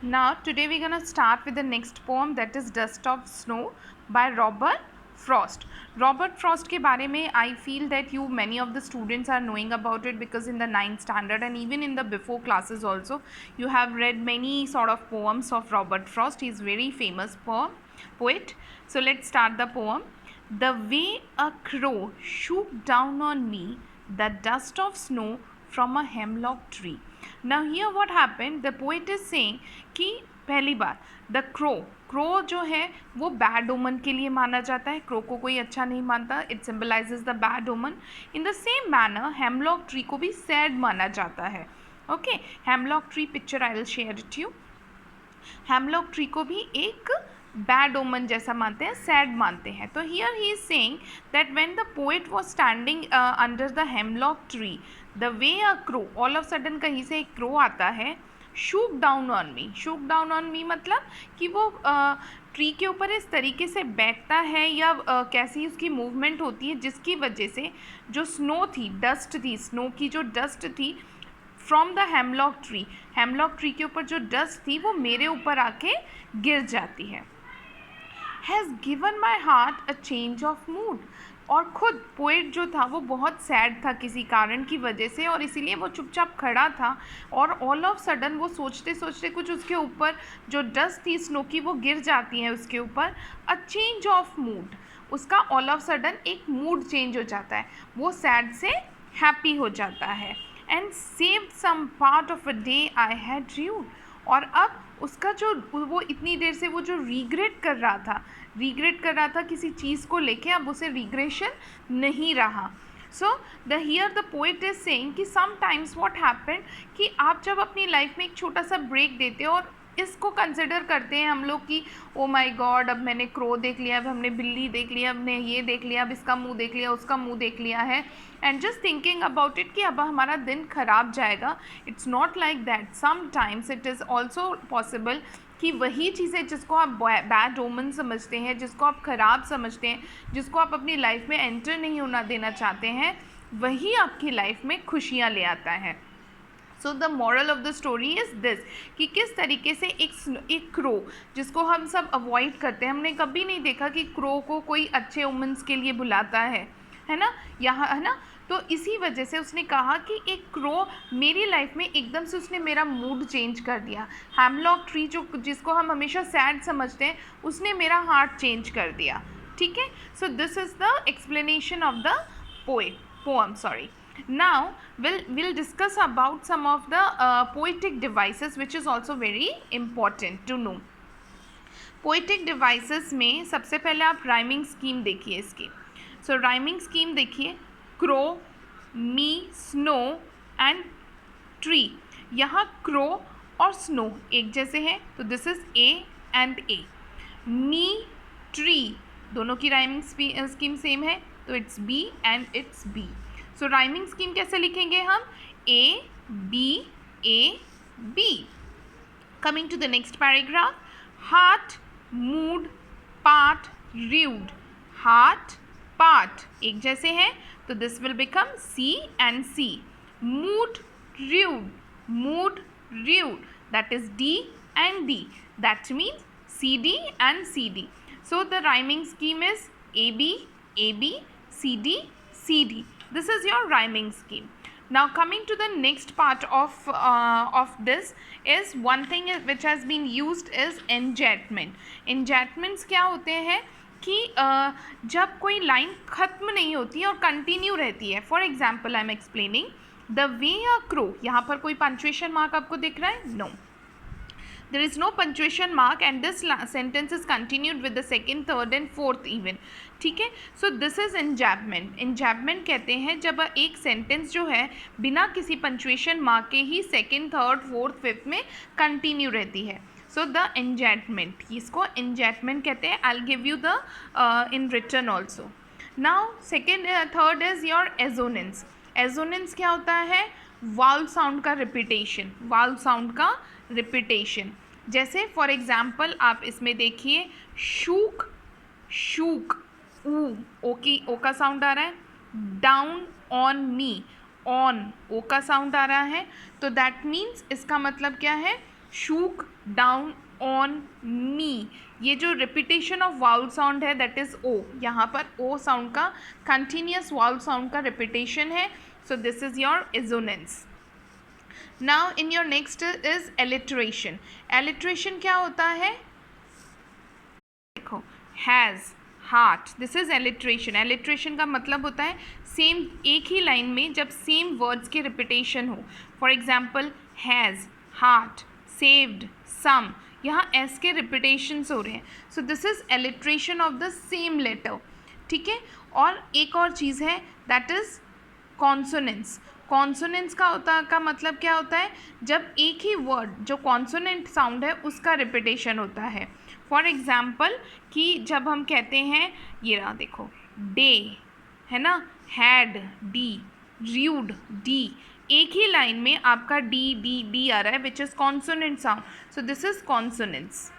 Now today we're gonna start with the next poem, that is Dust of Snow by Robert Frost. Robert Frost के बारे में I feel that many of the students are knowing about it, because in the 9th standard and even in the before classes also you have read many sort of poems of Robert Frost. He is very famous poet. So let's start the poem. The way a crow shook down on me the dust of snow from a hemlock tree. Now here what happened, the poet is saying कि पहली बार the crow जो है वो bad ओमन के लिए माना जाता है, क्रो को कोई अच्छा नहीं मानता, इट सिंबलाइजेज द बैड ओमन. In the same manner hemlock tree को भी सैड माना जाता है. Okay, hemlock tree picture I will share it you. Hemlock tree को भी एक बैड ओमन जैसा मानते हैं, सैड मानते हैं. तो here he is saying that when the poet was standing under the hemlock tree, the way a crow, all of sudden कहीं से एक क्रो आता है, shook down on me. Shook down on me मतलब कि वो ट्री के ऊपर इस तरीके से बैठता है या कैसी उसकी मूवमेंट होती है जिसकी वजह से जो स्नो थी, डस्ट थी, स्नो की जो डस्ट थी फ्रॉम द हेमलॉक ट्री के ऊपर जो डस्ट थी वो मेरे ऊपर आके गिर जाती है. Has given my heart a change of mood. और ख़ुद पोएट जो था वो बहुत सैड था किसी कारण की वजह से, और इसीलिए वो चुपचाप खड़ा था, और ऑल ऑफ सडन वो सोचते सोचते कुछ उसके ऊपर जो डस्ट थी स्नो की वो गिर जाती है उसके ऊपर. अ चेंज ऑफ मूड, उसका ऑल ऑफ सडन एक मूड चेंज हो जाता है, वो सैड से हैप्पी हो जाता है. And saved some part of a day I had dreamed. और अब उसका जो वो इतनी देर से वो जो रिग्रेट कर रहा था किसी चीज़ को लेके, अब उसे रिग्रेशन नहीं रहा. So the here the poet is saying कि समटाइम्स व्हाट हैपन कि आप जब अपनी लाइफ में एक छोटा सा ब्रेक देते हो और इसको कंसिडर करते हैं हम लोग कि ओ माय गॉड, अब मैंने क्रो देख लिया, अब हमने बिल्ली देख लिया, अब हमने ये देख लिया, अब इसका मुंह देख लिया, उसका मुंह देख लिया है, and just thinking about it कि अब हमारा दिन खराब जाएगा. It's not like that. Sometimes it is also possible कि वही चीज़ें जिसको आप बैड ओमन समझते हैं, जिसको आप ख़राब समझते हैं, जिसको आप अपनी लाइफ में एंटर नहीं होना देना चाहते हैं, वही आपकी लाइफ में खुशियाँ ले आता है. So the moral of the story is this कि किस तरीके से एक क्रो जिसको हम सब अवॉइड करते हैं, हमने कभी नहीं देखा कि क्रो को कोई अच्छे ओमन्स के लिए बुलाता है ना, यहाँ है ना. तो इसी वजह से उसने कहा कि एक क्रो मेरी लाइफ में एकदम से उसने मेरा मूड चेंज कर दिया. हेमलॉक ट्री जिसको हम हमेशा सैड समझते हैं, उसने मेरा हार्ट चेंज कर दिया. ठीक है. So this is the explanation of the poem. Now we'll discuss about some of the poetic devices which is also very important to know. Poetic devices में सबसे पहले आप राइमिंग स्कीम देखिए इसकी. सो राइमिंग स्कीम देखिए, crow, me, snow and tree. यहाँ crow और snow एक जैसे हैं, तो this is A and A. Me, tree, दोनों की राइमिंग स्कीम सेम है, तो it's B and it's B. So rhyming scheme कैसे लिखेंगे हम? A B. Coming to the next paragraph, heart, mood, part, rude. Heart, part एक जैसे हैं, तो this will become C and C. Mood, rude, that is D and D, that means C D and C D. So the rhyming scheme is A B, C D. This is your rhyming scheme. Now coming to the next part of this is one thing which has been used is enjambment. Enjambments क्या होते हैं कि जब कोई line ख़त्म नहीं होती है और कंटिन्यू रहती है. For example I am explaining the way a crow. यहाँ पर कोई पंक्चुएशन मार्क आपको दिख रहा है? No, there is no punctuation mark and this sentence is continued with the second, third and fourth even. ठीक है. सो दिस इज़ enjambment कहते हैं जब एक सेंटेंस जो है बिना किसी पंक्चुएशन मार्क के ही सेकंड, थर्ड, फोर्थ, फिफ्थ में कंटिन्यू रहती है. सो द enjambment, इसको enjambment कहते हैं. I give you the in return also. Now second, third is your assonance. Assonance क्या होता है? वाउल साउंड का रिपीटेशन. जैसे फॉर एग्जाम्पल आप इसमें देखिए, शूक, ओ का साउंड आ रहा है. डाउन ऑन मी, ऑन ओ का साउंड आ रहा है. तो दैट मीन्स इसका मतलब क्या है? शूक डाउन ऑन मी, ये जो रिपीटेशन ऑफ वाउल साउंड है दैट इज ओ, यहाँ पर ओ साउंड का कंटिन्यूस वाउल साउंड का रिपीटेशन है, सो this is your assonance. Now in your next is alliteration. Alliteration क्या होता है, देखो, has, heart, this is alliteration. Alliteration का मतलब होता है सेम, एक ही लाइन में जब सेम वर्ड्स के रिपीटेशन हो. For example has, heart, saved, some, यहाँ एस के रिपीटेशंस हो रहे हैं, so this is alliteration of the same letter. ठीक है. और एक और चीज़ है दैट इज कॉन्सोनेंस. कॉन्सोनेंस का मतलब क्या होता है, जब एक ही वर्ड जो कॉन्सोनेंट साउंड है उसका रिपीटेशन होता है. फॉर एग्जाम्पल कि जब हम कहते हैं, ये रहा देखो, डे है ना, हैड डी, र्यूड डी, एक ही लाइन में आपका डी डी डी आ रहा है which is consonant sound, so this is consonance.